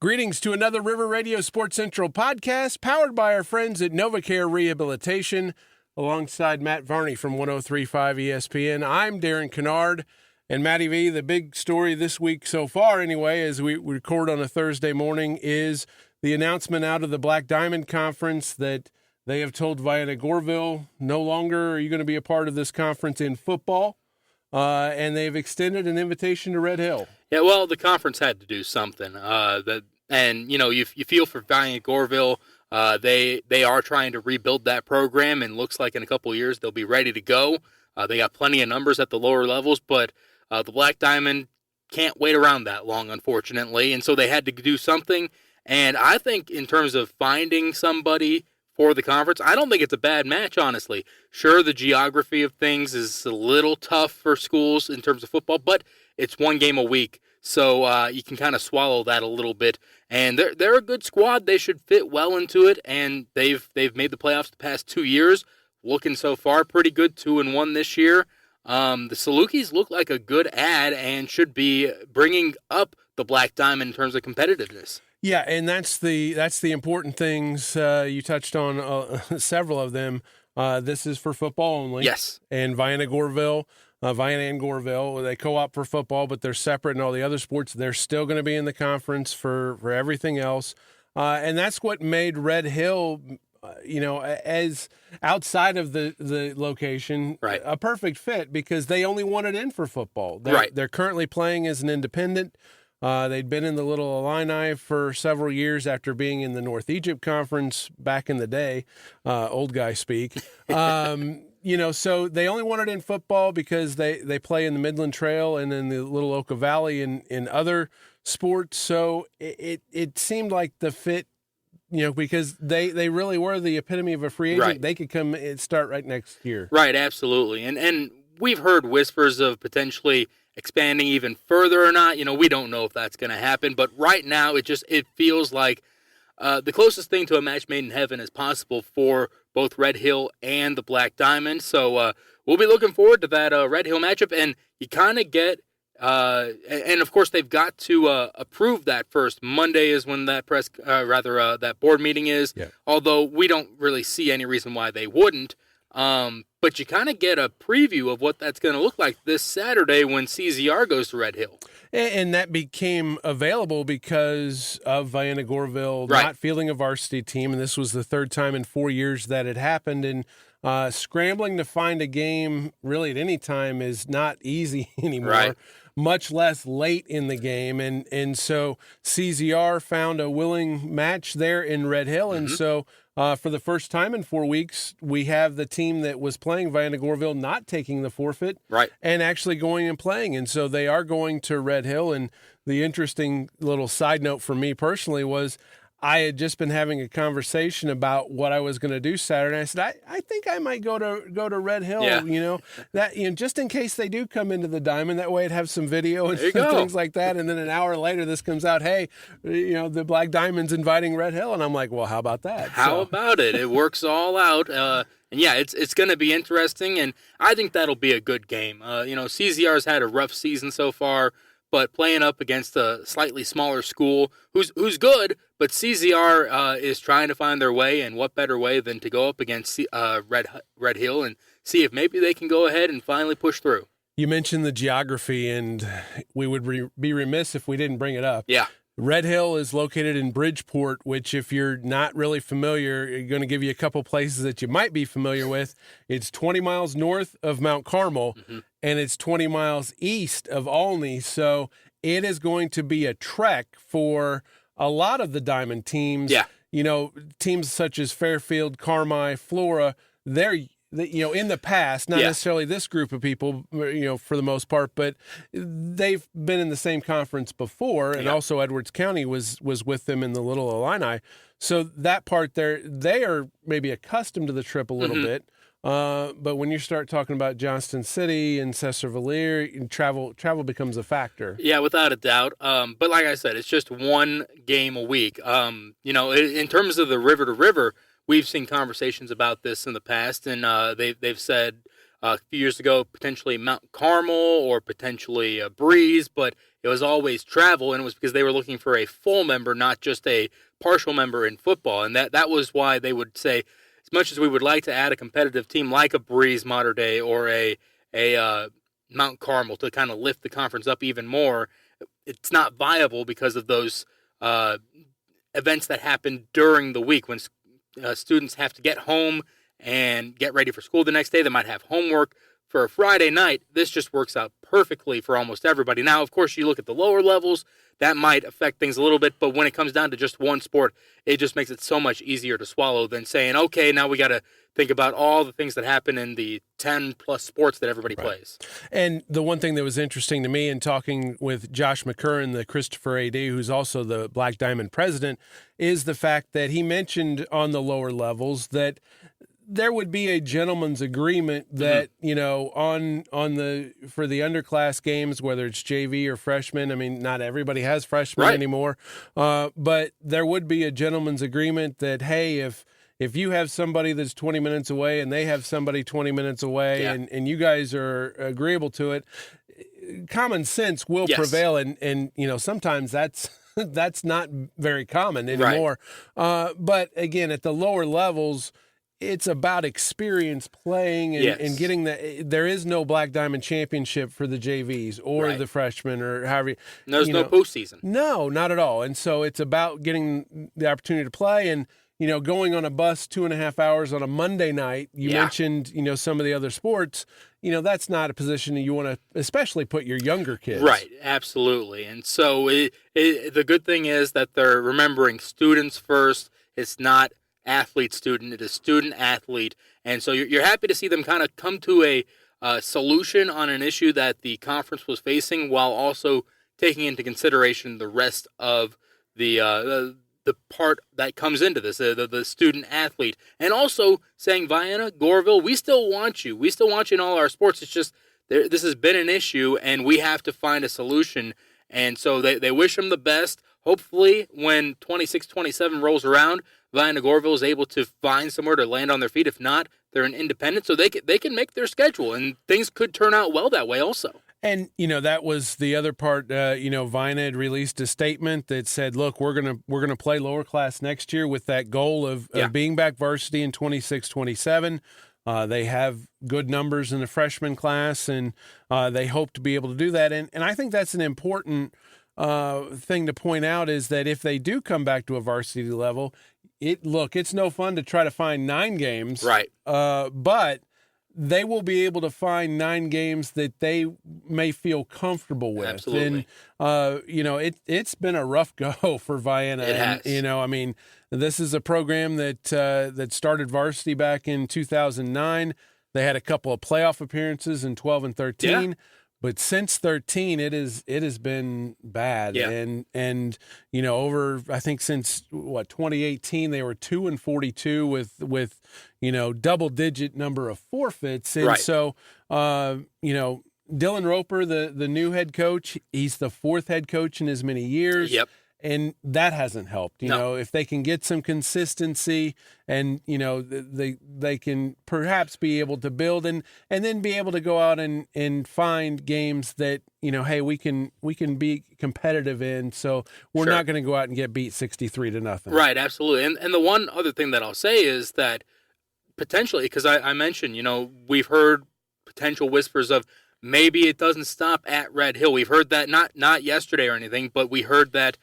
Greetings to another River Radio Sports Central podcast powered by our friends at NovaCare Rehabilitation. Alongside Matt Varney from 103.5 ESPN, I'm Darren Kinnard. And Matty V, the big story this week so far anyway, as we record on a Thursday morning, is the announcement out of the Black Diamond Conference that they have told Vienna Goreville, no longer are you going to be a part of this conference in football. And they've extended an invitation to Red Hill. Yeah, well, the conference had to do something. You feel for Vienna Goreville. They are trying to rebuild that program, and looks like in a couple of years they'll be ready to go. They got plenty of numbers at the lower levels, but the Black Diamond can't wait around that long, unfortunately, and so they had to do something. And I think in terms of finding somebody for the conference, I don't think it's a bad match, honestly. Sure, the geography of things is a little tough for schools in terms of football, but it's one game a week, so you can kind of swallow that a little bit. And they're a good squad. They should fit well into it, and they've made the playoffs the past 2 years. Looking so far pretty good, 2-1 this year. The Salukis look like a good ad and should be bringing up the Black Diamond in terms of competitiveness. Yeah, and that's the important things. You touched on several of them. This is for football only. Yes. And Vienna and Goreville, they co-op for football, but they're separate in all the other sports. They're still going to be in the conference for everything else. And that's what made Red Hill, as outside of the location, right, a perfect fit because they only wanted in for football. They're currently playing as an independent. They'd been in the Little Illini for several years after being in the North Egypt Conference back in the day, old guy speak. So they only wanted in football because they play in the Midland Trail and in the Little Oka Valley in other sports. So it seemed like the fit, because they really were the epitome of a free agent. Right. They could come and start right next year. Right, absolutely. And we've heard whispers of potentially expanding even further or not. We don't know if that's going to happen, but right now it feels like the closest thing to a match made in heaven as possible for both Red Hill and the Black Diamond. So we'll be looking forward to that Red Hill matchup, and you kind of get and of course they've got to approve that first. Monday is when that that board meeting is. Yeah. Although we don't really see any reason why they wouldn't. But you kind of get a preview of what that's going to look like this Saturday when CZR goes to Red Hill. And that became available because of Vienna Goreville not fielding a varsity team, and this was the third time in 4 years that it happened. And scrambling to find a game really at any time is not easy anymore, much less late in the game. And so CZR found a willing match there in Red Hill, and so for the first time in 4 weeks, we have the team that was playing Vienna Goreville not taking the forfeit and actually going and playing. And so they are going to Red Hill. And the interesting little side note for me personally was I had just been having a conversation about what I was going to do Saturday. I said, I think I might go to Red Hill, just in case they do come into the Diamond. That way I'd have some video and things like that. And then an hour later, this comes out, hey, the Black Diamond's inviting Red Hill. And I'm like, well, how about that? How about it? It works all out. And yeah, it's going to be interesting. And I think that'll be a good game. CZR's had a rough season so far, but playing up against a slightly smaller school who's good, but CZR is trying to find their way, and what better way than to go up against Red Hill and see if maybe they can go ahead and finally push through. You mentioned the geography, and we would be remiss if we didn't bring it up. Yeah. Red Hill is located in Bridgeport, which if you're not really familiar, I'm going to give you a couple places that you might be familiar with. It's 20 miles north of Mount Carmel, and it's 20 miles east of Olney. So it is going to be a trek for a lot of the Diamond teams. Yeah. Teams such as Fairfield, Carmi, Flora, they're in the past, not necessarily this group of people, for the most part, but they've been in the same conference before, and also Edwards County was with them in the Little Illini. So that part there, they are maybe accustomed to the trip a little bit. But when you start talking about Johnston City and Cesar-Valere, travel becomes a factor. Yeah, without a doubt. But like I said, it's just one game a week. In terms of the river to river, we've seen conversations about this in the past, and they've said A few years ago, potentially Mount Carmel or potentially a Breeze, but it was always travel, and it was because they were looking for a full member, not just a partial member in football. And that was why they would say, as much as we would like to add a competitive team like a Breeze Mater Dei or a Mount Carmel to kind of lift the conference up even more, it's not viable because of those events that happen during the week when students have to get home and get ready for school the next day. They might have homework for a Friday night. This just works out perfectly for almost everybody. Now, of course, you look at the lower levels, that might affect things a little bit, but when it comes down to just one sport, it just makes it so much easier to swallow than saying, okay, now we got to think about all the things that happen in the 10-plus sports that everybody plays. And the one thing that was interesting to me in talking with Josh McCurran, the Christopher A.D., who's also the Black Diamond president, is the fact that he mentioned on the lower levels that there would be a gentleman's agreement that, for the underclass games, whether it's JV or freshman, I mean, not everybody has freshmen anymore, but there would be a gentleman's agreement that, hey, if you have somebody that's 20 minutes away and they have somebody 20 minutes away and you guys are agreeable to it, common sense will prevail. And, sometimes that's not very common anymore. But again, at the lower levels, it's about experience playing and getting there is no Black Diamond championship for the JVs or the freshmen or however. There's no postseason. No, not at all. And so it's about getting the opportunity to play and, going on a bus 2.5 hours on a Monday night. You mentioned, some of the other sports, that's not a position that you want to especially put your younger kids. Right, absolutely. And so the good thing is that they're remembering students first. It's not athlete-student, it is student-athlete. And so you're happy to see them kind of come to a solution on an issue that the conference was facing while also taking into consideration the rest of the part that comes into this, the student-athlete. And also saying, Vienna, Goreville, we still want you. We still want you in all our sports. It's just this has been an issue, and we have to find a solution. And so they wish them the best. Hopefully, when 26-27 rolls around, Vienna Goreville is able to find somewhere to land on their feet. If not, they're an independent, so they can make their schedule, and things could turn out well that way also. And, that was the other part. Vienna had released a statement that said, look, we're gonna play lower class next year with that goal of being back varsity in 26-27. They have good numbers in the freshman class, and they hope to be able to do that. And I think that's an important thing to point out is that if they do come back to a varsity level, it's no fun to try to find 9 games. Right. But they will be able to find 9 games that they may feel comfortable with. Absolutely. And, it's been a rough go for Vienna. It has. And, this is a program that started varsity back in 2009. They had a couple of playoff appearances in 12 and 13. Yeah. But since 13, it has been bad. Yeah. And over, I think since 2018, they were 2-42 with double-digit number of forfeits. And so, Dylan Roper, the new head coach, he's the 4th head coach in as many years. Yep. And that hasn't helped. If they can get some consistency and, they can perhaps be able to build and then be able to go out and find games that, hey, we can be competitive in. So we're not going to go out and get beat 63-0. Right. Absolutely. And the one other thing that I'll say is that potentially, because I mentioned, we've heard potential whispers of maybe it doesn't stop at Red Hill. We've heard that not yesterday or anything, but we heard that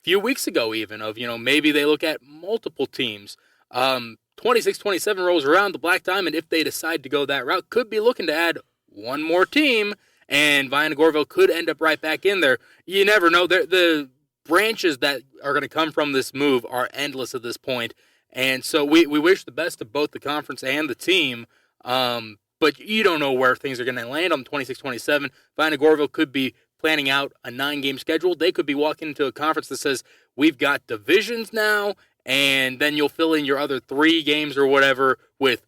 few weeks ago even of, maybe they look at multiple teams. 26-27 rolls around, the Black Diamond, if they decide to go that route, could be looking to add one more team, and Vienna Goreville could end up right back in there. You never know. The branches that are going to come from this move are endless at this point, and so we wish the best of both the conference and the team, but you don't know where things are going to land on 26-27. Vienna Goreville could be planning out a 9-game schedule. They could be walking into a conference that says, we've got divisions now, and then you'll fill in your other 3 games or whatever with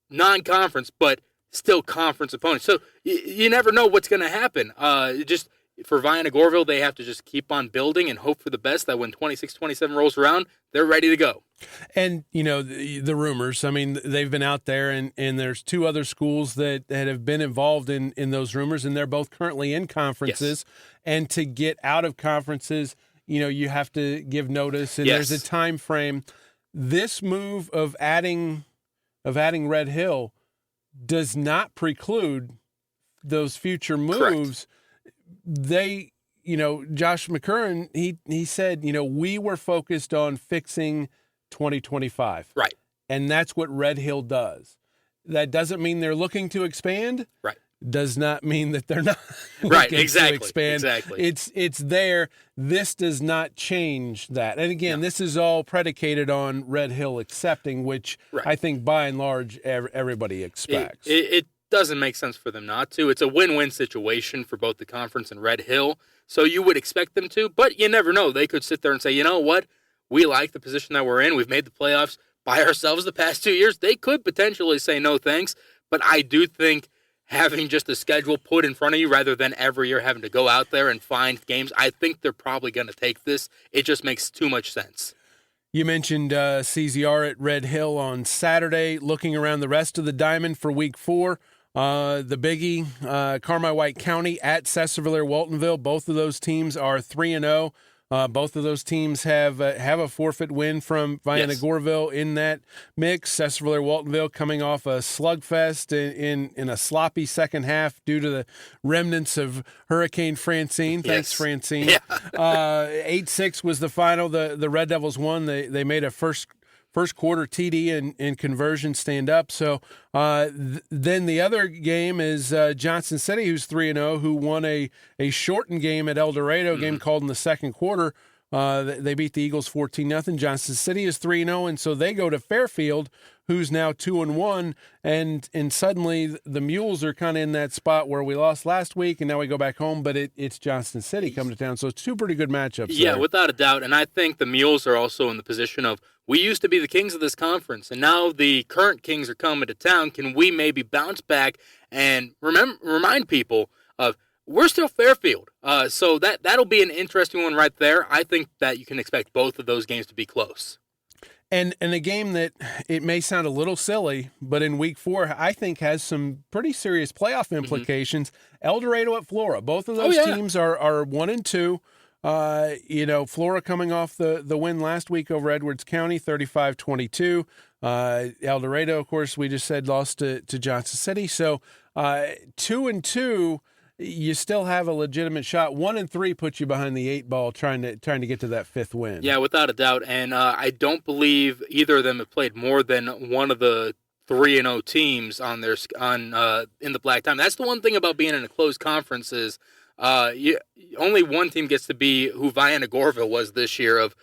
non-conference, but still conference opponents. So you never know what's going to happen. for Vienna Goreville, they have to just keep on building and hope for the best that when 26-27 rolls around, they're ready to go. And, the rumors, I mean, they've been out there, and there's two other schools that have been involved in those rumors, and they're both currently in conferences. Yes. And to get out of conferences, you have to give notice, and there's a time frame. This move of adding Red Hill does not preclude those future moves. Correct. They, Josh McCurran, he said, we were focused on fixing 2025. Right. And that's what Red Hill does. That doesn't mean they're looking to expand. Right. Does not mean that they're not right, looking exactly, to expand. Exactly. It's there. This does not change that. And again, this is all predicated on Red Hill accepting, which I think by and large everybody expects. It doesn't make sense for them not to. It's a win-win situation for both the conference and Red Hill, so you would expect them to, but you never know. They could sit there and say, you know what, we like the position that we're in. We've made the playoffs by ourselves the past 2 years. They could potentially say no thanks, but I do think having just a schedule put in front of you rather than every year having to go out there and find games, I think they're probably going to take this. It just makes too much sense. You mentioned CZR at Red Hill on Saturday. Looking around the rest of the diamond for Week 4, the biggie, Carmi-White County at Sesslerville-Waltonville. Both of those teams are 3-0. Both of those teams have a forfeit win from Vienna Goreville in that mix. Sesslerville-Waltonville coming off a slugfest in a sloppy second half due to the remnants of Hurricane Francine. Thanks, Francine. Yeah. 8-6 was the final. The Red Devils won. They made a first quarter TD and conversion stand up. So then the other game is Johnson City, who's 3-0, who won a shortened game at El Dorado, game called in the second quarter. They beat the Eagles 14-0. Johnson City is 3-0, and so they go to Fairfield, who's now 2-1, and suddenly the Mules are kind of in that spot where we lost last week, and now we go back home, but it's Johnson City coming to town, so it's two pretty good matchups. Yeah, there. Without a doubt, and I think the Mules are also in the position of, we used to be the kings of this conference, and now the current kings are coming to town. Can we maybe bounce back and remind people of we're still Fairfield? So that'll be an interesting one right there. I think that you can expect both of those games to be close. And a game that it may sound a little silly, but in Week 4, I think has some pretty serious playoff implications. El Dorado at Flora. Both of those teams are 1-2. Flora coming off the win last week over Edwards County, 35-22. El Dorado, of course, we just said lost to Johnson City. So 2-2. You still have a legitimate shot. 1-3 puts you behind the 8 ball, trying to get to that 5th win. Yeah, without a doubt. And I don't believe either of them have played more than one of the 3-0 teams on in the black time. That's the one thing about being in a closed conference is only one team gets to be who Vienna Goreville was this year of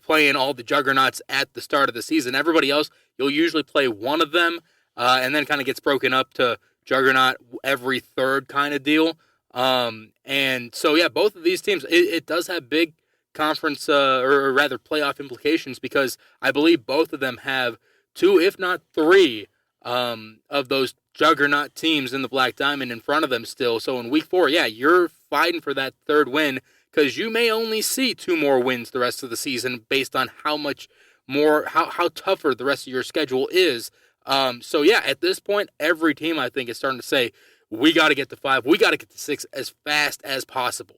playing all the juggernauts at the start of the season. Everybody else, you'll usually play one of them, and then kind of gets broken up to juggernaut every third kind of deal. And so, yeah, both of these teams, it does have big conference or rather playoff implications because I believe both of them have 2, if not 3, of those juggernaut teams in the Black Diamond in front of them still. So in Week 4, yeah, you're fighting for that 3rd win because you may only see 2 more wins the rest of the season based on how much more, how tougher the rest of your schedule is. So yeah, at this point, every team I think is starting to say, we got to get to 5, we got to get to 6 as fast as possible.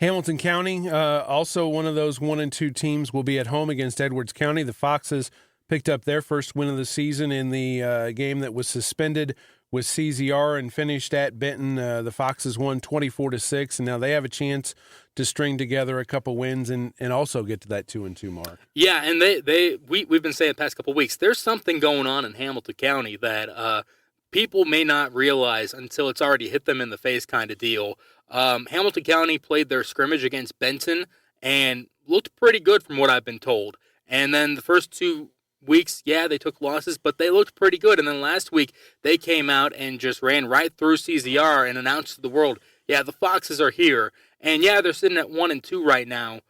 Hamilton County, also one of those 1-2 teams, will be at home against Edwards County. The Foxes picked up their first win of the season in the game that was suspended with CZR and finished at Benton. The Foxes won 24-6, and now they have a chance to string together a couple wins and also get to that 2-2 mark. Yeah, and we've been saying the past couple weeks, there's something going on in Hamilton County that people may not realize until it's already hit them in the face kind of deal. Hamilton County played their scrimmage against Benton and looked pretty good from what I've been told. And then the first 2 weeks, yeah, they took losses, but they looked pretty good. And then last week, they came out and just ran right through CZR and announced to the world, yeah, the Foxes are here. And yeah, they're sitting at 1-2 right now,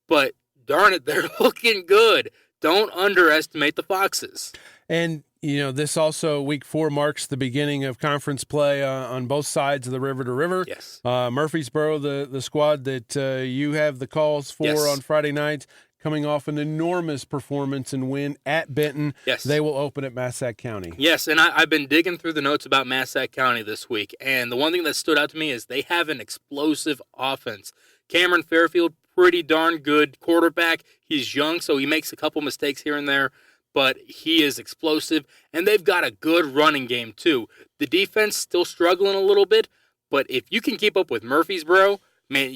but darn it, they're looking good. don't underestimate the Foxes. And, this also, week 4 marks the beginning of conference play on both sides of the river to river. Yes. Murfreesboro, the squad that you have the calls for on Friday nights, coming off an enormous performance and win at Benton. Yes. They will open at Massac County. Yes, and I've been digging through the notes about Massac County this week, and the one thing that stood out to me is they have an explosive offense. Cameron Fairfield, pretty darn good quarterback. He's young, so he makes a couple mistakes here and there, but he is explosive, and they've got a good running game, too. The defense still struggling a little bit, but if you can keep up with Murfreesboro, man,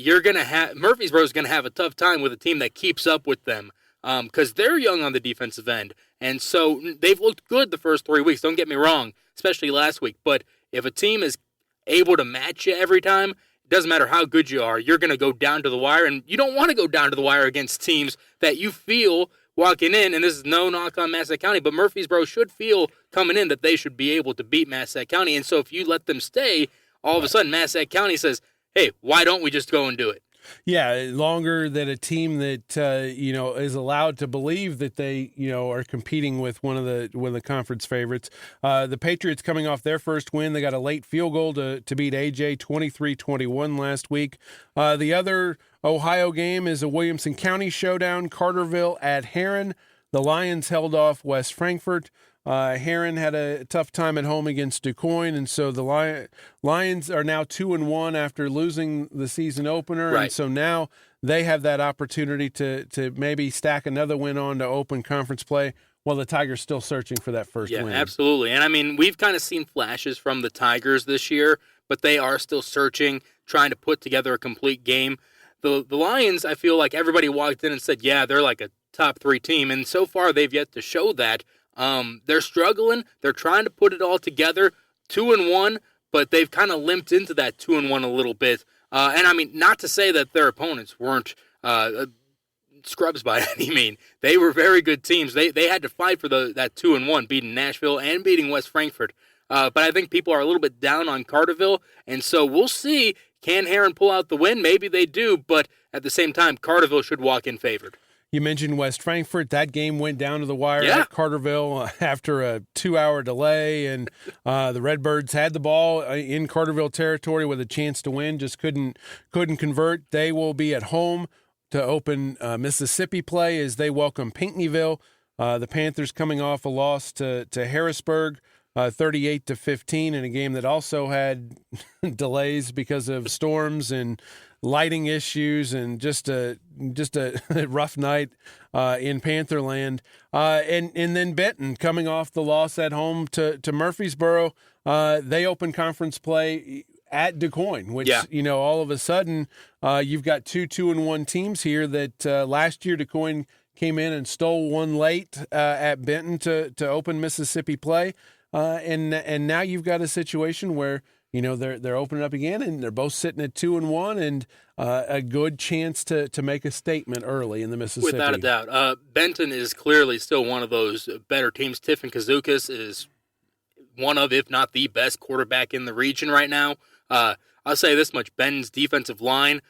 Murfreesboro's going to have a tough time with a team that keeps up with them because they're young on the defensive end. And so they've looked good the first 3 weeks, don't get me wrong, especially last week. But if a team is able to match you every time, it doesn't matter how good you are, you're going to go down to the wire. And you don't want to go down to the wire against teams that you feel walking in, and this is no knock on Massac County, but Murfreesboro should feel coming in that they should be able to beat Massac County. And so if you let them stay, all of a sudden Massac County says, hey, why don't we just go and do it? Yeah, longer than a team that is allowed to believe that they are competing with one of the conference favorites. The Patriots coming off their first win, they got a late field goal to beat AJ 23-21 last week. The other Ohio game is a Williamson County showdown. Carterville at Heron. The Lions held off West Frankfort. Heron had a tough time at home against DuQuoin, and so the Lions are now 2-1 after losing the season opener, right. And so now they have that opportunity to maybe stack another win on to open conference play while the Tigers still searching for that first win. Yeah, absolutely. And I mean, we've kind of seen flashes from the Tigers this year, but they are still searching, trying to put together a complete game. The Lions, I feel like everybody walked in and said, yeah, they're like a top 3 team, and so far they've yet to show that. They're struggling. They're trying to put it all together. 2-1, but they've kind of limped into that 2-1 a little bit. And I mean, not to say that their opponents weren't scrubs by any mean. They were very good teams. They had to fight for that 2-1, beating Nashville and beating West Frankfort. But I think people are a little bit down on Carterville, and so we'll see. Can Heron pull out the win? Maybe they do, but at the same time, Carterville should walk in favored. You mentioned West Frankfort. That game went down to the wire at Carterville after a 2-hour delay, and the Redbirds had the ball in Carterville territory with a chance to win, just couldn't convert. They will be at home to open Mississippi play as they welcome Pinckneyville. The Panthers coming off a loss to Harrisburg, 38-15, in a game that also had delays because of storms and lighting issues and just a rough night in Pantherland. And then Benton coming off the loss at home to Murfreesboro. They open conference play at DuQuoin, which, all of a sudden you've got 2-1 teams here that last year DuQuoin came in and stole one late at Benton to open Mississippi play. And now you've got a situation where they're opening up again, and they're both sitting at 2-1, and a good chance to make a statement early in the Mississippi. Without a doubt, Benton is clearly still one of those better teams. Tiffin Kazookas is one of, if not the best quarterback in the region right now. I'll say this much: Benton's defensive line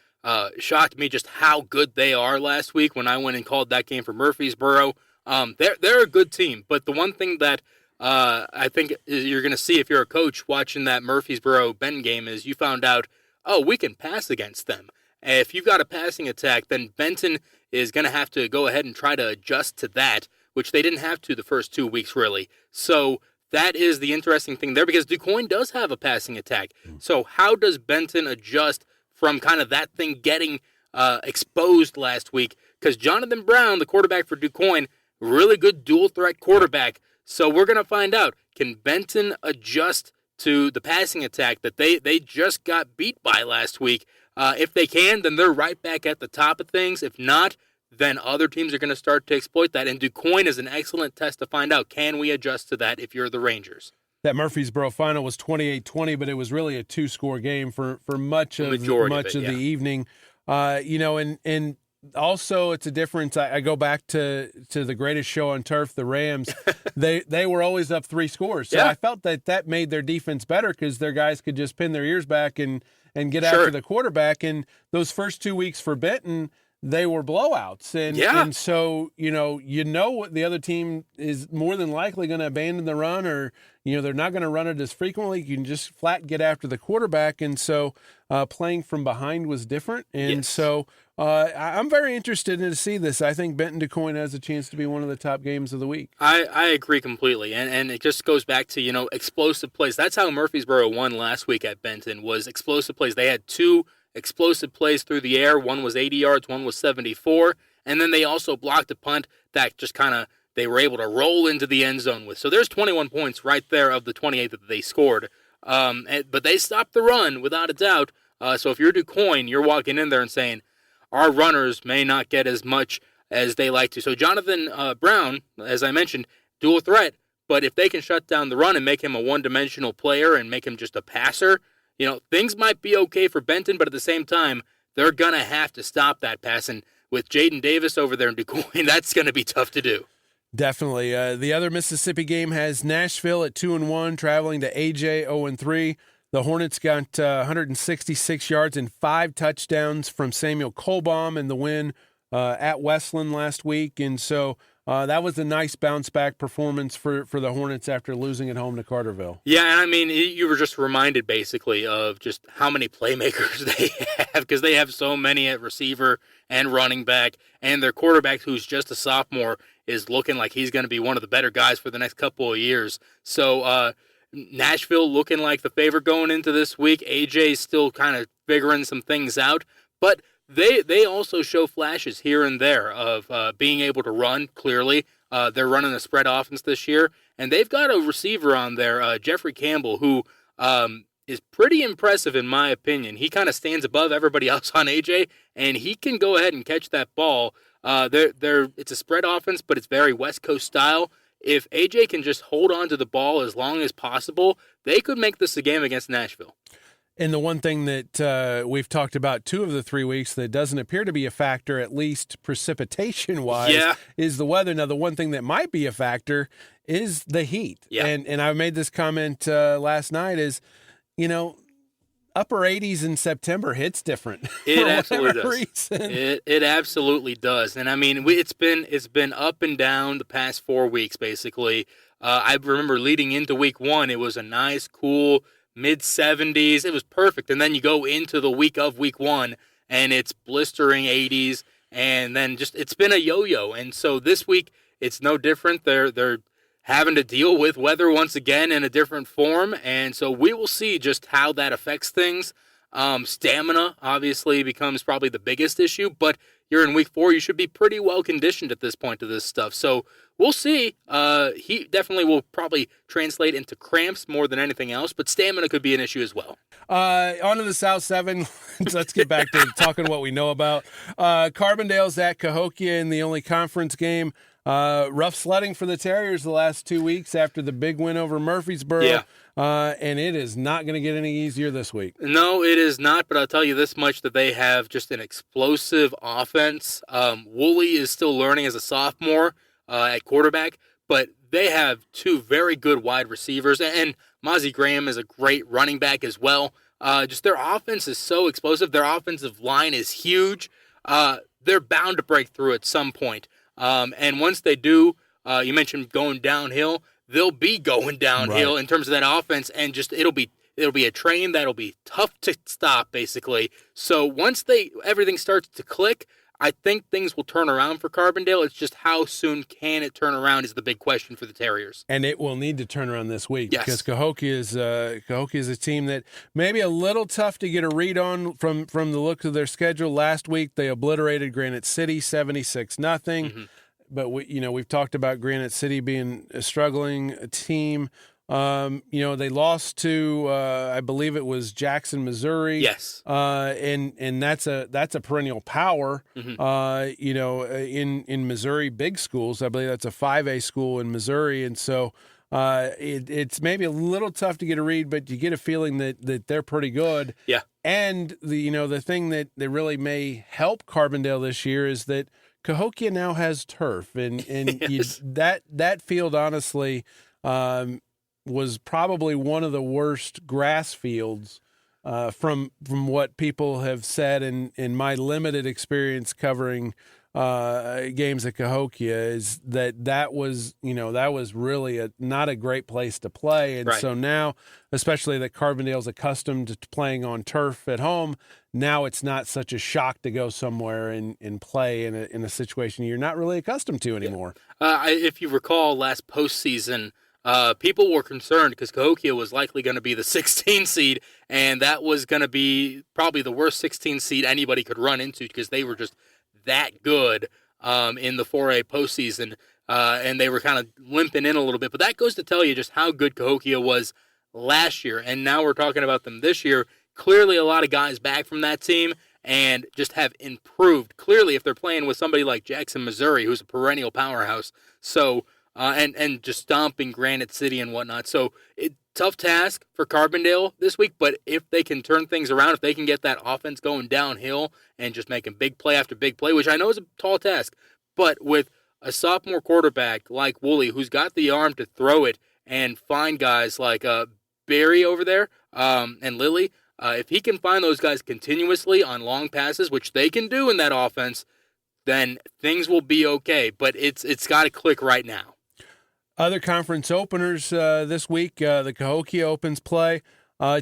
shocked me just how good they are last week when I went and called that game for Murfreesboro. They're a good team, but the one thing that I think you're going to see if you're a coach watching that Murfreesboro-Benton game is you found out, we can pass against them. If you've got a passing attack, then Benton is going to have to go ahead and try to adjust to that, which they didn't have to the first 2 weeks, really. So that is the interesting thing there, because DuQuoin does have a passing attack. So how does Benton adjust from kind of that thing getting exposed last week? Because Jonathan Brown, the quarterback for DuQuoin, really good dual-threat quarterback. So we're going to find out, can Benton adjust to the passing attack that they just got beat by last week? If they can, then they're right back at the top of things. If not, then other teams are going to start to exploit that. And DuQuoin is an excellent test to find out, can we adjust to that if you're the Rangers? That Murfreesboro final was 28-20, but it was really a 2-score game for much of the evening. And also, it's a difference. I go back to the greatest show on turf, the Rams. They were always up 3 scores. So I felt that made their defense better because their guys could just pin their ears back and get after the quarterback. And those first 2 weeks for Benton, they were blowouts. Yeah. And so, what the other team is more than likely going to abandon the run, or, they're not going to run it as frequently. You can just flat get after the quarterback. And so playing from behind was different. And Yes. so I'm very interested to see this. I think Benton DuQuoin has a chance to be one of the top games of the week. I agree completely. And it just goes back to, explosive plays. That's how Murfreesboro won last week at Benton, was explosive plays. They had 2 explosive plays through the air. One was 80 yards, one was 74. And then they also blocked a punt that just they were able to roll into the end zone with. So there's 21 points right there of the 28 that they scored. But they stopped the run without a doubt. So if you're DuQuoin, you're walking in there and saying, our runners may not get as much as they like to. So Jonathan Brown, as I mentioned, dual threat. But if they can shut down the run and make him a one-dimensional player and make him just a passer, things might be okay for Benton, but at the same time, they're going to have to stop that pass. And with Jaden Davis over there in DuQuoin, that's going to be tough to do. Definitely. The other Mississippi game has Nashville at 2-1, traveling to AJ 0-3. The Hornets got 166 yards and 5 touchdowns from Samuel Colbaum in the win at Westland last week. And so that was a nice bounce-back performance for the Hornets after losing at home to Carterville. Yeah, and I mean, you were just reminded basically of just how many playmakers they have, because they have so many at receiver and running back, and their quarterback, who's just a sophomore, is looking like he's going to be one of the better guys for the next couple of years. So Nashville looking like the favorite going into this week. AJ's still kind of figuring some things out, but they also show flashes here and there of being able to run, clearly. They're running a spread offense this year, and they've got a receiver on there, Jeffrey Campbell, who is pretty impressive in my opinion. He kind of stands above everybody else on AJ, and he can go ahead and catch that ball. It's a spread offense, but it's very West Coast style. If AJ can just hold on to the ball as long as possible, they could make this a game against Nashville. And the one thing that we've talked about 2 of the 3 weeks that doesn't appear to be a factor, at least precipitation-wise, is the weather. Now, the one thing that might be a factor is the heat. Yeah. And I made this comment last night is, upper 80s in September hits different. It absolutely does. Reason. It absolutely does. And I mean, it's been up and down the past 4 weeks, basically. I remember leading into week 1, it was a nice, cool mid-70s. It was perfect. And then you go into the week of week 1, and it's blistering 80s. And then it's been a yo-yo. And so this week, it's no different. They're having to deal with weather once again in a different form, and so we will see just how that affects things. Stamina obviously becomes probably the biggest issue, but you're in week 4, you should be pretty well conditioned at this point to this stuff. So we'll see. He definitely will probably translate into cramps more than anything else, but stamina could be an issue as well. On to the South 7. Let's get back to talking what we know about. Carbondale's at Cahokia in the only conference game. Rough sledding for the Terriers the last 2 weeks after the big win over Murfreesboro. Yeah. And it is not going to get any easier this week. No, it is not, but I'll tell you this much, that they have just an explosive offense. Woolley is still learning as a sophomore at quarterback, but they have 2 very good wide receivers, and Mozzie Graham is a great running back as well. Just their offense is so explosive. Their offensive line is huge. They're bound to break through at some point. And once they do, you mentioned going downhill, they'll be going downhill in terms of that offense, and just it'll be a train that'll be tough to stop, basically. So once everything starts to click, I think things will turn around for Carbondale. It's just how soon can it turn around is the big question for the Terriers. And it will need to turn around this week, yes, because Cahokia is a team that maybe a little tough to get a read on from the look of their schedule. Last week they obliterated Granite City 76-0. Mm-hmm. But we've talked about Granite City being a struggling team. They lost to I believe it was Jackson, Missouri. Yes. And that's a perennial power. Mm-hmm. In Missouri big schools. I believe that's a 5A school in Missouri, and so it's maybe a little tough to get a read, but you get a feeling that they're pretty good. Yeah. And the thing that really may help Carbondale this year is that Cahokia now has turf, and yes, that field honestly was probably one of the worst grass fields from what people have said in my limited experience covering games at Cahokia is that was really not a great place to play. And so now, especially that Carbondale's accustomed to playing on turf at home, now it's not such a shock to go somewhere and play in a situation you're not really accustomed to anymore. If you recall last postseason, people were concerned because Cahokia was likely going to be the 16 seed, and that was going to be probably the worst 16 seed anybody could run into because they were just that good in the 4A postseason, and they were kind of limping in a little bit. But that goes to tell you just how good Cahokia was last year, and now we're talking about them this year. Clearly a lot of guys back from that team and just have improved. Clearly, if they're playing with somebody like Jackson, Missouri, who's a perennial powerhouse, so and just stomping Granite City and whatnot. So tough task for Carbondale this week, but if they can turn things around, if they can get that offense going downhill and just making big play after big play, which I know is a tall task, but with a sophomore quarterback like Woolley, who's got the arm to throw it and find guys like Barry over there and Lilly, if he can find those guys continuously on long passes, which they can do in that offense, then things will be okay. But it's got to click right now. Other conference openers this week, the Cahokia Opens play.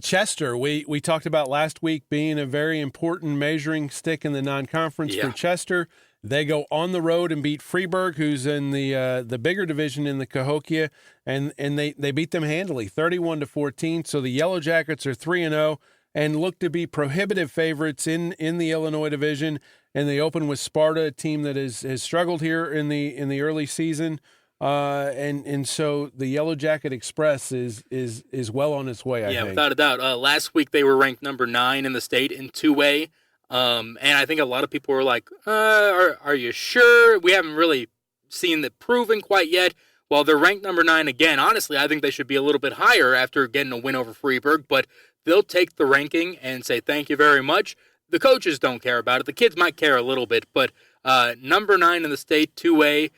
Chester, we talked about last week being a very important measuring stick in the non-conference for Chester. They go on the road and beat Freeburg, who's in the bigger division in the Cahokia, and they beat them handily, 31-14. So the Yellow Jackets are 3-0 and look to be prohibitive favorites in the Illinois division. And they open with Sparta, a team that has struggled here in the early season. And so the Yellow Jacket Express is well on its way, I think. Yeah, without a doubt. Last week they were ranked number 9 in the state in 2A. And I think a lot of people were like, are you sure? We haven't really seen it proven quite yet. Well, they're ranked number 9 again. Honestly, I think they should be a little bit higher after getting a win over Freeburg, but they'll take the ranking and say thank you very much. The coaches don't care about it. The kids might care a little bit, but number 9 in the state, 2A,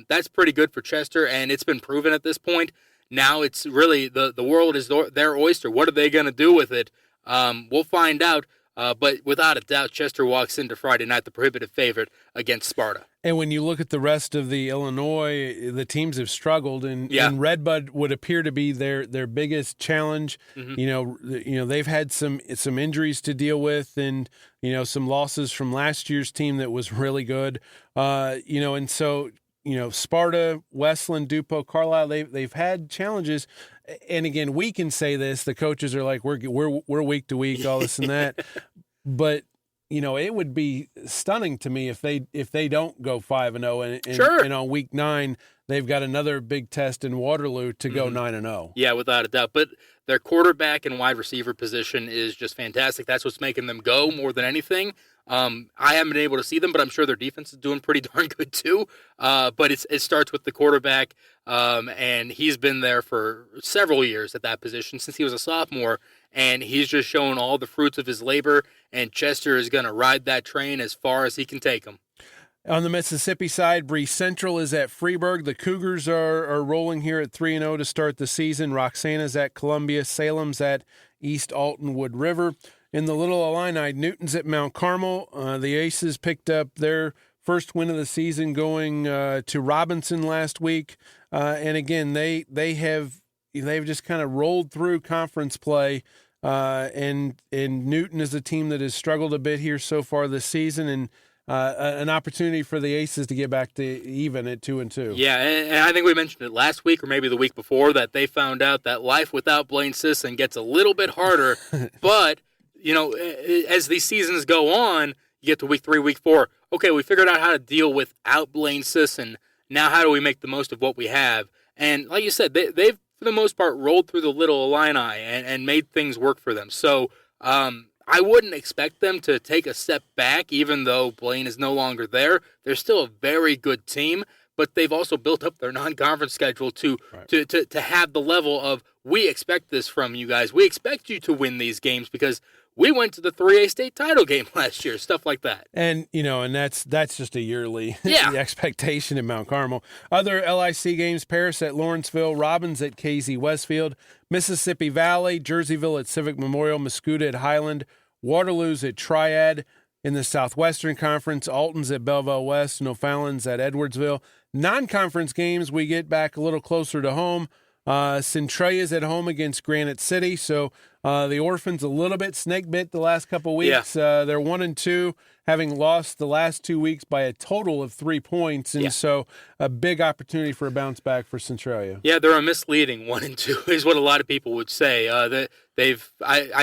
that's pretty good for Chester, and it's been proven at this point. Now it's really the world is their oyster. What are they going to do with it? We'll find out. But without a doubt, Chester walks into Friday night the prohibitive favorite against Sparta. And when you look at the rest of the Illinois, the teams have struggled, and Redbud would appear to be their biggest challenge. Mm-hmm. You know they've had some injuries to deal with, and some losses from last year's team that was really good. And so Sparta, Westland, Dupo, Carlisle, they've had challenges. And again, we can say this. The coaches are like, we're week to week, all this and that. But it would be stunning to me if they don't go 5-0, and on week 9 they've got another big test in Waterloo to go 9-0. Yeah, without a doubt. But their quarterback and wide receiver position is just fantastic. That's what's making them go more than anything. I haven't been able to see them, but I'm sure their defense is doing pretty darn good too. But it starts with the quarterback, and he's been there for several years at that position since he was a sophomore, and he's just shown all the fruits of his labor, and Chester is going to ride that train as far as he can take them. On the Mississippi side, Bree Central is at Freeburg. The Cougars are rolling here at 3-0 to start the season. Roxana's at Columbia. Salem's at East Alton Wood River. In the Little Illini, Newton's at Mount Carmel. The Aces picked up their first win of the season going to Robinson last week. And again, they've just kind of rolled through conference play. And Newton is a team that has struggled a bit here so far this season, and an opportunity for the Aces to get back to even at 2-2. Yeah, and I think we mentioned it last week or maybe the week before that they found out that life without Blaine Sisson gets a little bit harder, but as these seasons go on, you get to week 3, week 4. Okay, we figured out how to deal without Blaine Sisson. Now how do we make the most of what we have? And like you said, they've, for the most part, rolled through the Little Illini and made things work for them. So I wouldn't expect them to take a step back, even though Blaine is no longer there. They're still a very good team, but they've also built up their non-conference schedule to have the level of, we expect this from you guys. We expect you to win these games because we went to the 3A state title game last year, stuff like that. And, and that's just a yearly Yeah. expectation in Mount Carmel. Other LIC games, Paris at Lawrenceville, Robbins at KZ Westfield, Mississippi Valley, Jerseyville at Civic Memorial, Mascoutah at Highland, Waterloo's at Triad. In the Southwestern Conference, Alton's at Belleville West, O'Fallon's at Edwardsville. Non-conference games, we get back a little closer to home. Centralia's at home against Granite City, so the Orphans a little bit snake bit the last couple weeks. Yeah. They're 1-2, having lost the last 2 weeks by a total of 3 points, and so a big opportunity for a bounce back for Centralia. Yeah, they're a misleading 1-2 is what a lot of people would say. I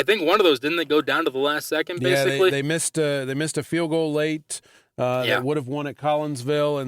think one of those, didn't they go down to the last second? Basically, they missed a field goal late. That would have won at Collinsville,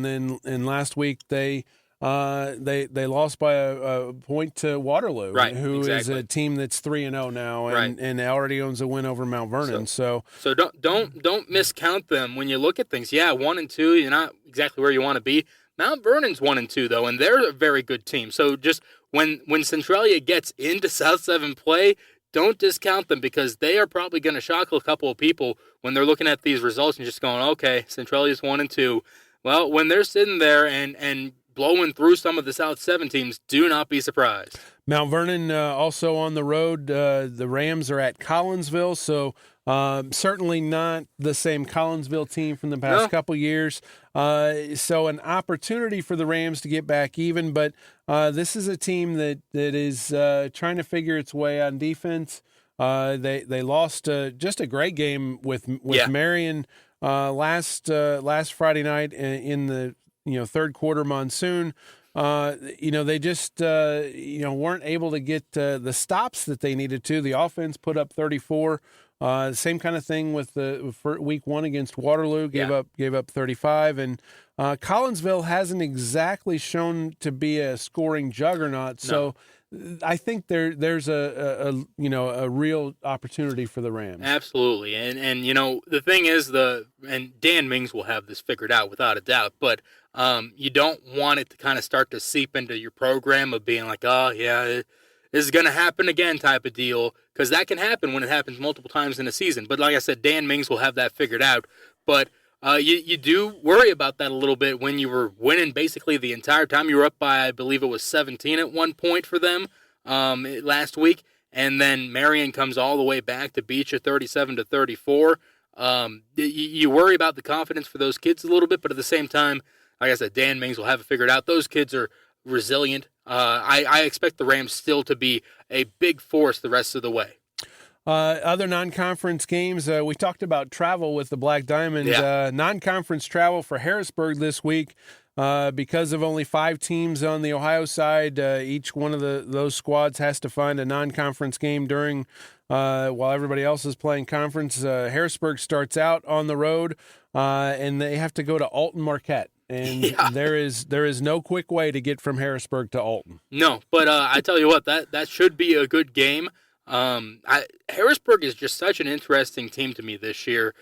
and last week they lost by a point to Waterloo, who is a team that's 3-0 now, and already owns a win over Mount Vernon. So don't miscount them when you look at things. Yeah, 1-2, you're not exactly where you want to be. Mount Vernon's 1-2 though, and they're a very good team. So just when Centralia gets into South 7 play, don't discount them, because they are probably going to shock a couple of people when they're looking at these results and just going, okay, Centralia's 1-2. Well, when they're sitting there and blowing through some of the South 7 teams, do not be surprised. Mount Vernon also on the road. The Rams are at Collinsville, so certainly not the same Collinsville team from the past couple years. So an opportunity for the Rams to get back even, but this is a team that is trying to figure its way on defense. They lost just a great game with Marion last Friday night in the third quarter monsoon. They just weren't able to get the stops that they needed to. The offense put up 34. Same kind of thing with week 1 against Waterloo, gave up 35, and Collinsville hasn't exactly shown to be a scoring juggernaut. So I think there's a real opportunity for the Rams. Absolutely, and the thing is, and Dan Mings will have this figured out without a doubt, but you don't want it to kind of start to seep into your program of being like, oh yeah, this is going to happen again type of deal, because that can happen when it happens multiple times in a season. But like I said, Dan Mings will have that figured out. But you do worry about that a little bit when you were winning basically the entire time. You were up by, I believe it was 17 at one point for them last week, and then Marion comes all the way back to beat you 37-34. You worry about the confidence for those kids a little bit, but at the same time, like I said, Dan Mings will have it figured out. Those kids are resilient. I expect the Rams still to be a big force the rest of the way. Other non-conference games, we talked about travel with the Black Diamond. Non-conference travel for Harrisburg this week because of only 5 teams on the Ohio side. Each one of those squads has to find a non-conference game during while everybody else is playing conference. Harrisburg starts out on the road, and they have to go to Alton Marquette. And there is no quick way to get from Harrisburg to Alton. No, but I tell you what, that should be a good game. Harrisburg is just such an interesting team to me this year.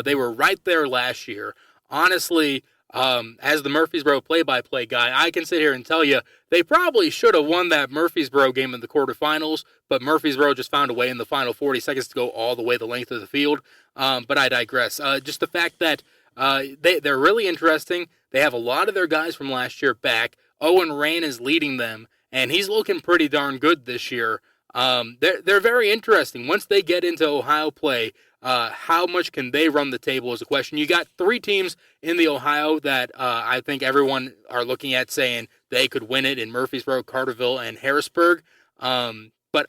They were right there last year. Honestly, as the Murfreesboro play-by-play guy, I can sit here and tell you they probably should have won that Murfreesboro game in the quarterfinals, but Murfreesboro just found a way in the final 40 seconds to go all the way the length of the field. But I digress. Just the fact that they're really interesting. They have a lot of their guys from last year back. Owen Rain is leading them, and he's looking pretty darn good this year. They're very interesting. Once they get into Ohio play, how much can they run the table is a question. You got 3 teams in the Ohio that I think everyone are looking at saying they could win it in Murfreesboro, Carterville, and Harrisburg. But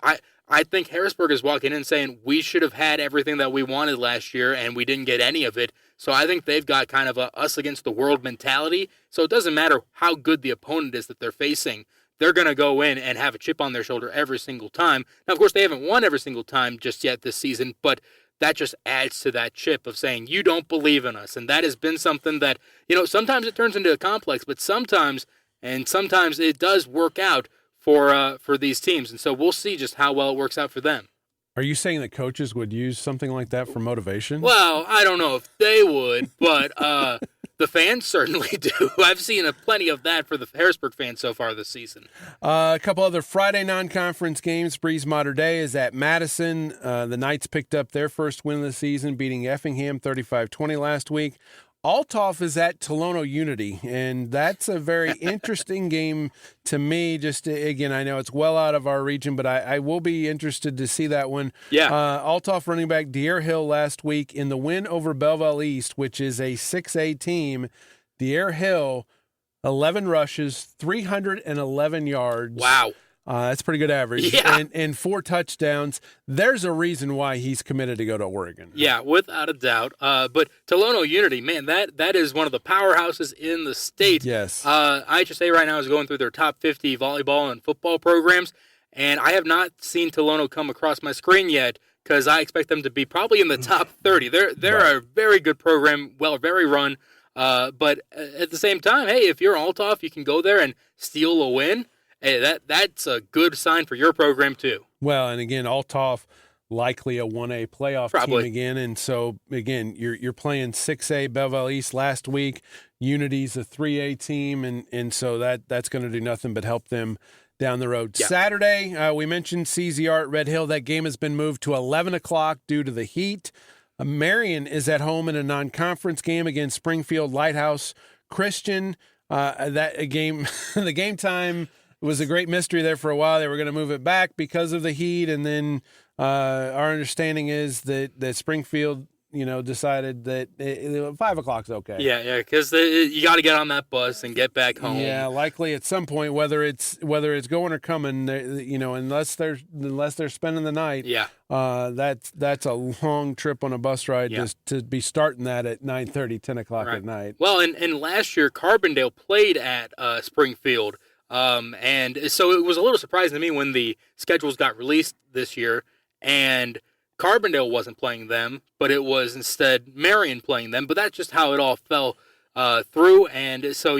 I think Harrisburg is walking in saying we should have had everything that we wanted last year, and we didn't get any of it. So I think they've got kind of a us against the world mentality. So it doesn't matter how good the opponent is that they're facing. They're going to go in and have a chip on their shoulder every single time. Now, of course, they haven't won every single time just yet this season, but that just adds to that chip of saying, you don't believe in us. And that has been something that, sometimes it turns into a complex, but sometimes it does work out for these teams. And so we'll see just how well it works out for them. Are you saying that coaches would use something like that for motivation? Well, I don't know if they would, but The fans certainly do. I've seen plenty of that for the Harrisburg fans so far this season. A couple other Friday non-conference games. Breeze Mater Dei is at Madison. The Knights picked up their first win of the season, beating Effingham 35-20 last week. Althoff is at Tolono Unity, and that's a very interesting game to me. Just again, I know it's well out of our region, but I will be interested to see that one. Yeah. Althoff running back Deer Hill last week in the win over Belleville East, which is a 6A team. Deer Hill, 11 rushes, 311 yards. Wow. That's pretty good average. Yeah. And 4 touchdowns. There's a reason why he's committed to go to Oregon. Yeah, without a doubt. But Tolono Unity, man, that is one of the powerhouses in the state. Yes. IHSA right now is going through their top 50 volleyball and football programs, and I have not seen Tolono come across my screen yet because I expect them to be probably in the top 30. They're right. a very good program, very run. But at the same time, hey, if you're Althoff, you can go there and steal a win. Hey, that's a good sign for your program, too. Well, and again, Althoff likely a 1A playoff Probably. team again. And so, again, you're playing 6A Belleville East last week. Unity's a 3A team, and so that's going to do nothing but help them down the road. Yeah. Saturday, we mentioned CZR at Red Hill. That game has been moved to 11 o'clock due to the heat. Marion is at home in a non-conference game against Springfield Lighthouse Christian. The game time was a great mystery there for a while. They were going to move it back because of the heat, and then our understanding is that Springfield, decided that 5 o'clock's okay. Yeah, because you got to get on that bus and get back home. Yeah, likely at some point, whether it's going or coming, unless they're spending the night. Yeah. That's a long trip on a bus ride Yeah. just to be starting that at 9:30, 10 o'clock Right. at night. Well, and last year Carbondale played at Springfield, and so it was a little surprising to me when the schedules got released this year, and Carbondale wasn't playing them, but it was instead Marion playing them. But that's just how it all fell through, and so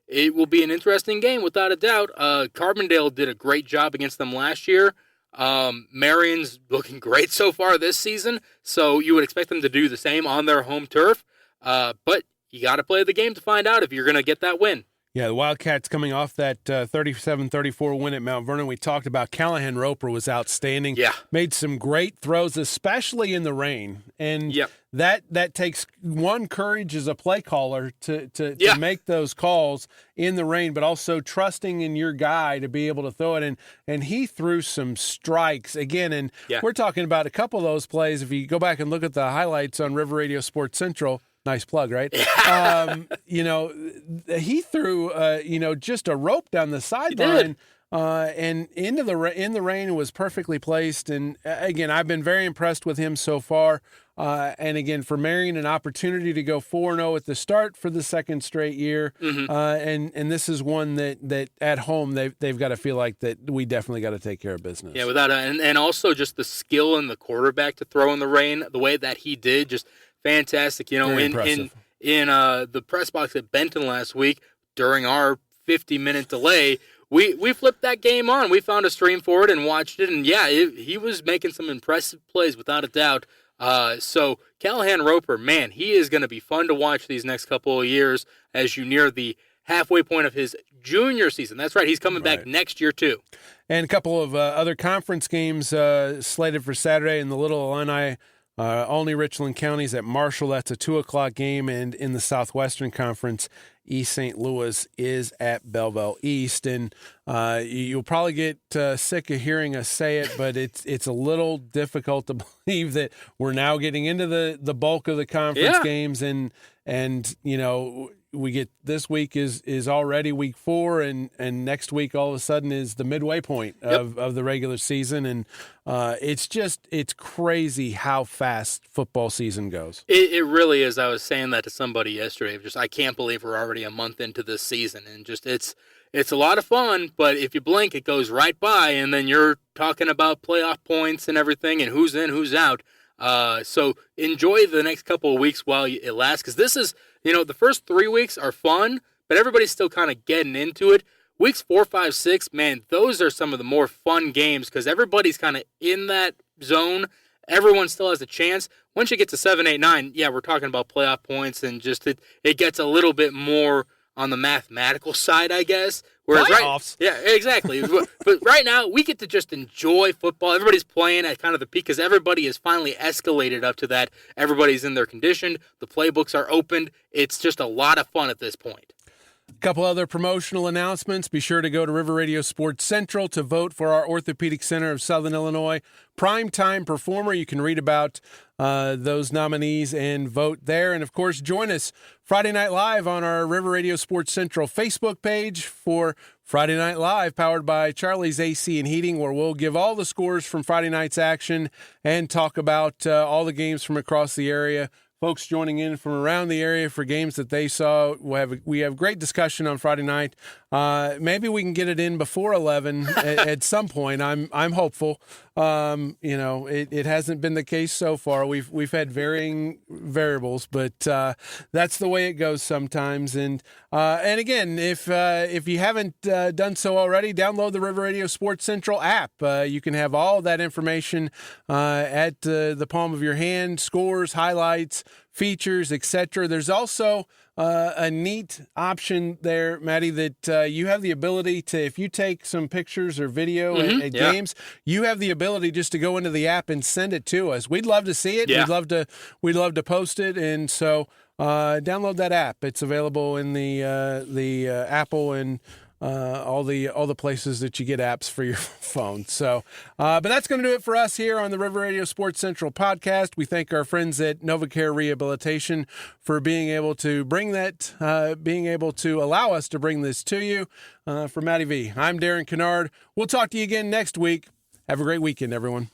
it will be an interesting game without a doubt. Carbondale did a great job against them last year. Marion's looking great so far this season, so you would expect them to do the same on their home turf. But you got to play the game to find out if you're going to get that win. Yeah, the Wildcats coming off that 37-34 win at Mount Vernon. We talked about Callahan Roper was outstanding. Yeah. Made some great throws, especially in the rain. And Yep. that takes one courage as a play caller to Yeah. make those calls in the rain, but also trusting in your guy to be able to throw it. And he threw some strikes again. And Yeah. we're talking about a couple of those plays. If you go back and look at the highlights on River Radio Sports Central, nice plug, right? He threw, just a rope down the sideline, and in the rain. It was perfectly placed. And again, I've been very impressed with him so far. And again, for Marion, an opportunity to go 4-0 at the start for the second straight year. Mm-hmm. And this is one that at home they've got to feel like that we definitely got to take care of business. Yeah, and also just the skill in the quarterback to throw in the rain, the way that he did, just fantastic. Very impressive. In the press box at Benton last week during our 50-minute delay, we flipped that game on. We found a stream for it and watched it, and he was making some impressive plays without a doubt. So Callahan Roper, man, he is going to be fun to watch these next couple of years as you near the halfway point of his junior season. That's right, he's coming back next year too. And a couple of other conference games slated for Saturday in the Little Illini. Olney Richland counties at Marshall. That's a 2:00 game. And in the Southwestern Conference, East St. Louis is at Belleville East. And you'll probably get sick of hearing us say it, but it's a little difficult to believe that we're now getting into the bulk of the conference games. And we get this week is already week 4, and next week all of a sudden is the midway point of the regular season, and it's crazy how fast football season goes. It really is. I was saying that to somebody yesterday. I can't believe we're already a month into this season, and it's a lot of fun. But if you blink, it goes right by, and then you're talking about playoff points and everything, and who's in, who's out. So enjoy the next couple of weeks while it lasts, because this is. The first 3 weeks are fun, but everybody's still kind of getting into it. Weeks 4, 5, 6, man, those are some of the more fun games because everybody's kind of in that zone. Everyone still has a chance. once you get to 7, 8, 9, yeah, we're talking about playoff points, and just it gets a little bit more on the mathematical side, I guess. Whereas playoffs. Yeah, exactly. but right now, we get to just enjoy football. Everybody's playing at kind of the peak because everybody is finally escalated up to that. Everybody's in there conditioned. The playbooks are opened. It's just a lot of fun at this point. A couple other promotional announcements. Be sure to go to River Radio Sports Central to vote for our Orthopedic Center of Southern Illinois Primetime Performer. You can read about those nominees and vote there. And, of course, join us Friday Night Live on our River Radio Sports Central Facebook page for Friday Night Live, powered by Charlie's AC and Heating, where we'll give all the scores from Friday night's action and talk about all the games from across the area. Folks joining in from around the area for games that they saw. We have great discussion on Friday night. Maybe we can get it in before 11 at some point. I'm hopeful. It hasn't been the case so far. We've had varying variables, but that's the way it goes sometimes. And again, if you haven't done so already, download the River Radio Sports Central app. You can have all of that information at the palm of your hand: scores, highlights, features, etc. There's also a neat option there, Maddie, that you have the ability to, if you take some pictures or video at games, you have the ability just to go into the app and send it to us. We'd love to see it. Yeah. We'd love to post it. And so download that app. It's available in the Apple and all the places that you get apps for your phone. So, but that's going to do it for us here on the River Radio Sports Central podcast. We thank our friends at NovaCare Rehabilitation for being able to allow us to bring this to you. For Matty V, I'm Darren Kinnard. We'll talk to you again next week. Have a great weekend, everyone.